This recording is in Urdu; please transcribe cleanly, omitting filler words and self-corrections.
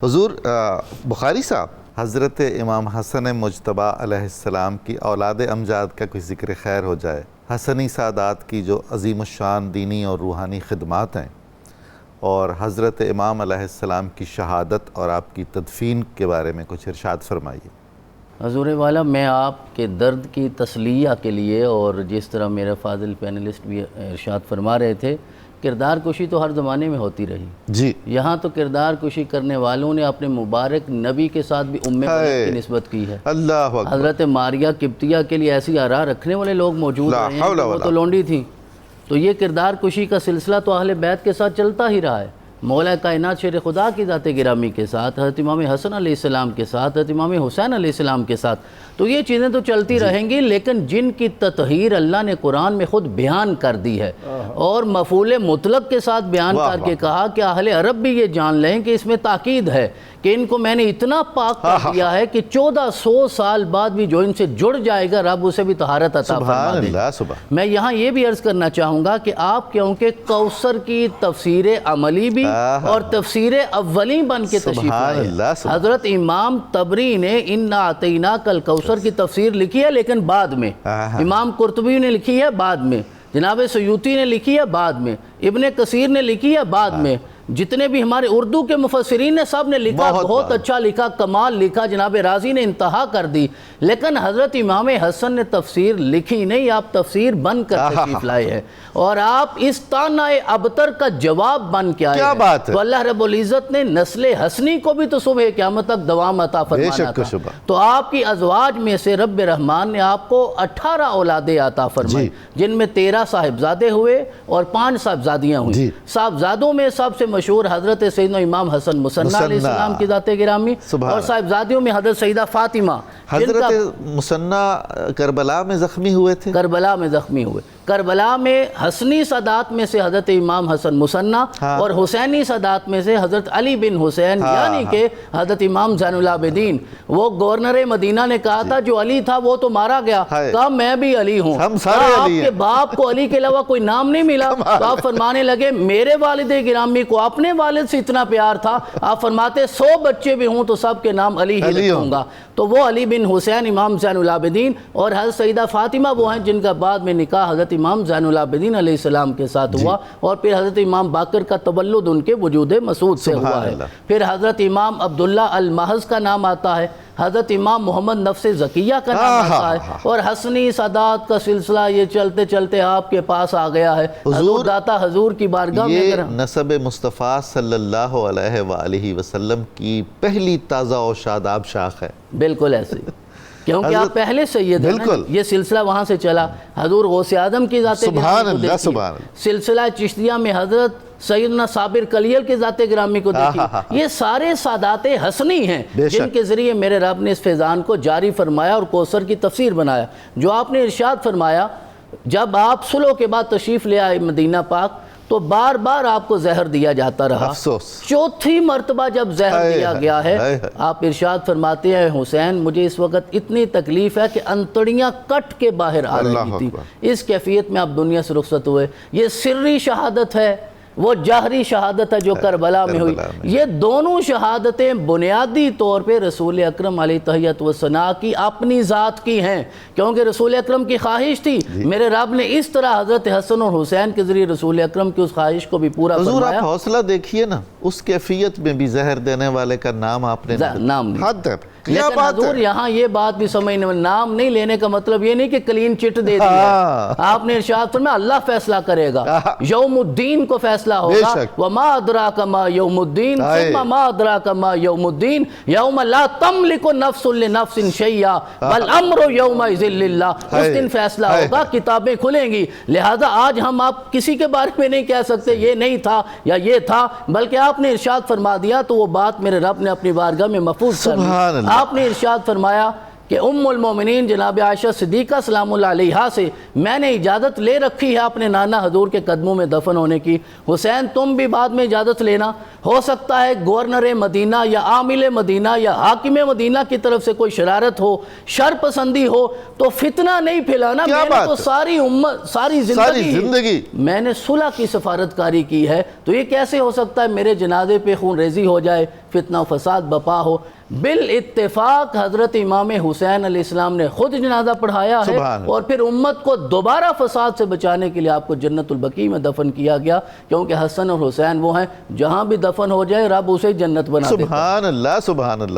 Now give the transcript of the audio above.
حضور بخاری صاحب، حضرت امام حسن مجتبیٰ علیہ السلام کی اولاد امجاد کا کوئی ذکر خیر ہو جائے، حسنی سادات کی جو عظیم الشان دینی اور روحانی خدمات ہیں، اور حضرت امام علیہ السلام کی شہادت اور آپ کی تدفین کے بارے میں کچھ ارشاد فرمائیے۔ حضور والا، میں آپ کے درد کی تسلیہ کے لیے، اور جس طرح میرے فاضل پینلسٹ بھی ارشاد فرما رہے تھے، کردار کشی تو ہر زمانے میں ہوتی رہی جی، یہاں تو کردار کشی کرنے والوں نے اپنے مبارک نبی کے ساتھ بھی کی نسبت کی ہے۔ اللہ اکبر۔ حضرت ماریہ قبطیہ کے لیے ایسی آراء رکھنے والے لوگ موجود رہے ہیں کہ وہ تو لونڈی تھیں، تو یہ کردار کشی کا سلسلہ تو اہل بیت کے ساتھ چلتا ہی رہا ہے۔ مولا کائنات شیر خدا کی ذات گرامی کے ساتھ، حضرت امام حسن علیہ السلام کے ساتھ، حضرت امام حسین علیہ السلام کے ساتھ، تو یہ چیزیں تو چلتی رہیں گی، لیکن جن کی تطہیر اللہ نے قرآن میں خود بیان کر دی ہے اور مفعول مطلق کے ساتھ بیان کر کے کہا کہ اہل عرب بھی یہ جان لیں کہ اس میں تاکید ہے کہ ان کو میں نے اتنا پاک کر دیا ہے کہ 1400 سال بعد بھی جو ان سے جڑ جائے گا رب اسے بھی طہارت عطا فرما دے گا۔ میں یہاں یہ بھی عرض کرنا چاہوں گا کہ آپ کیونکہ کوثر کی تفسیر عملی بھی اور تفسیر اولی بن کے تشریف لائے، حضرت امام طبری نے اِنَّا أَعْطَيْنَاكَ الْكَوْثَر کی تفسیر لکھی ہے، لیکن بعد میں امام قرطبی نے لکھی ہے، بعد میں جناب سیوطی نے لکھی ہے، بعد میں ابن کثیر نے لکھی ہے، بعد میں جتنے بھی ہمارے اردو کے مفسرین نے سب نے لکھا، بہت اچھا لکھا، کمال لکھا، جناب رازی نے انتہا کر دی، لیکن حضرت امام حسن نے تفسیر لکھی نہیں، آپ تفسیر بن کر تشریف لائے ہیں، اور آپ اس طعنہ ابتر کا جواب بن کے آئے ہیں۔ تو اللہ رب العزت نے نسل حسنی کو بھی تو صبح قیامت تک دوام عطا فرمانا تھا، تو آپ کی ازواج میں سے رب رحمان نے آپ کو 18 اولادیں عطا فرمائی، جن میں 13 صاحبزادے ہوئے اور 5 صاحبزادیاں ہوئیں۔ صاحبزادوں میں سب سے مشہور حضرت سیدنا امام حسن مصنع علیہ السلام کی ذات گرامی، اور صاحبزادیوں میں حضرت سیدہ فاطمہ۔ حضرت مصنع کربلا میں زخمی ہوئے تھے، کربلا میں زخمی ہوئے، کربلا میں حسنی سادات میں سے حضرت امام حسن مصنع اور حسینی سادات میں سے حضرت علی بن حسین، یعنی کہ حضرت امام زین العابدین۔ وہ گورنر مدینہ نے کہا تھا جو علی تھا وہ تو مارا گیا، کہا میں بھی علی ہوں، آپ کے باپ کو علی کے علاوہ کوئی نام نہیں ملا، تو آپ فرمانے لگے میرے والد گرامی کو اپنے والد سے اتنا پیار تھا، آپ فرماتے 100 بچے بھی ہوں تو سب کے نام علی ہی رکھوں گا، تو وہ علی بن حسین امام زین العابدین، اور حضرت سیدہ فاطمہ وہ ہیں جن کا بعد میں نکاح حضرت امام زین العابدین علیہ السلام کے ساتھ ہوا، اور پھر حضرت امام باقر کا تولد ان کے وجود مسعود سے ہوا ہے۔ پھر حضرت امام عبداللہ المحض کا نام آتا ہے، حضرت امام محمد نفس زکیہ کا نام آتا ہے، اور حسنی سادات کا سلسلہ یہ چلتے چلتے آپ کے پاس آ گیا ہے۔ حضور داتا حضور کی بارگاہ میں یہ نسب مصطفیٰ صلی اللہ علیہ وآلہ وسلم کی پہلی تازہ و شاداب شاخ ہے۔ بالکل ایسے، کیونکہ آپ پہلے سید ہیں، یہ سلسلہ وہاں سے چلا۔ حضور غوث اعظم کی ذات گرامی کو دیکھیے، سلسلہ چشتیہ میں حضرت سیدنا صابر کلیل کی ذات گرامی کو دیکھیے، یہ سارے سادات حسنی ہیں جن کے ذریعے میرے رب نے اس فیضان کو جاری فرمایا اور کوثر کی تفسیر بنایا۔ جو آپ نے ارشاد فرمایا، جب آپ صلح کے بعد تشریف لے آئے مدینہ پاک تو بار بار آپ کو زہر دیا جاتا رہا، چوتھی مرتبہ جب زہر دیا گیا ہے، آپ ارشاد فرماتے ہیں حسین مجھے اس وقت اتنی تکلیف ہے کہ انتڑیاں کٹ کے باہر آ رہی تھی، اس کیفیت میں آپ دنیا سے رخصت ہوئے۔ یہ سری شہادت ہے، وہ جہری شہادت ہے جو کربلا میں ہوئی۔ یہ دونوں شہادتیں بنیادی طور پہ رسول اکرم علیہ تحیت و ثناء کی اپنی ذات کی ہیں، کیونکہ رسول اکرم کی خواہش تھی، میرے رب نے اس طرح حضرت حسن اور حسین کے ذریعے رسول اکرم کی اس خواہش کو بھی پورا فرمایا۔ حضور آپ حوصلہ دیکھیے نا، اس کیفیت میں بھی زہر دینے والے کا نام آپ نے نام نہیں، لیکن حضور یہاں یہ بات بھی سمجھنے میں، نام نہیں لینے کا مطلب یہ نہیں کہ کلین چٹ دے دیا، آپ نے ارشاد فرمایا اللہ فیصلہ کرے گا، یوم الدین کو فیصلہ ہوگا، وما ادراک ما یوم الدین ثم ما ادراک ما یوم الدین یوم لا تملک نفس لنفس شیئا والامر یومئذ للہ، اس دن فیصلہ ہوگا، کتابیں کھلیں گی، لہذا آج ہم آپ کسی کے بارے میں نہیں کہہ سکتے یہ نہیں تھا یا یہ تھا، بلکہ آپ نے ارشاد فرما دیا تو وہ بات میرے رب نے اپنی بارگاہ میں محفوظ کر دی۔ آپ نے ارشاد فرمایا کہ ام المومنین جناب عائشہ صدیقہ سلام اللہ علیہا سے میں نے اجازت لے رکھی ہے اپنے نانا حضور کے قدموں میں دفن ہونے کی، حسین تم بھی بعد میں اجازت لینا، ہو سکتا ہے گورنر مدینہ یا عامل مدینہ یا حاکم مدینہ کی طرف سے کوئی شرارت ہو، شر پسندی ہو، تو فتنہ نہیں پھیلانا، میں نے تو ساری امت ساری زندگی میں نے صلح کی سفارت کاری کی ہے، تو یہ کیسے ہو سکتا ہے میرے جنازے پہ خون ریزی ہو جائے، فتنہ و فساد بپا ہو. بالاتفاق حضرت امام حسین علیہ السلام نے خود جنازہ پڑھایا ہے اور پھر امت کو دوبارہ فساد سے بچانے کے لیے آپ کو جنت البقیع میں دفن کیا گیا, کیونکہ حسن اور حسین وہ ہیں جہاں بھی دفن ہو جائے رب اسے جنت بنا دیتا ہے. سبحان اللہ, سبحان اللہ.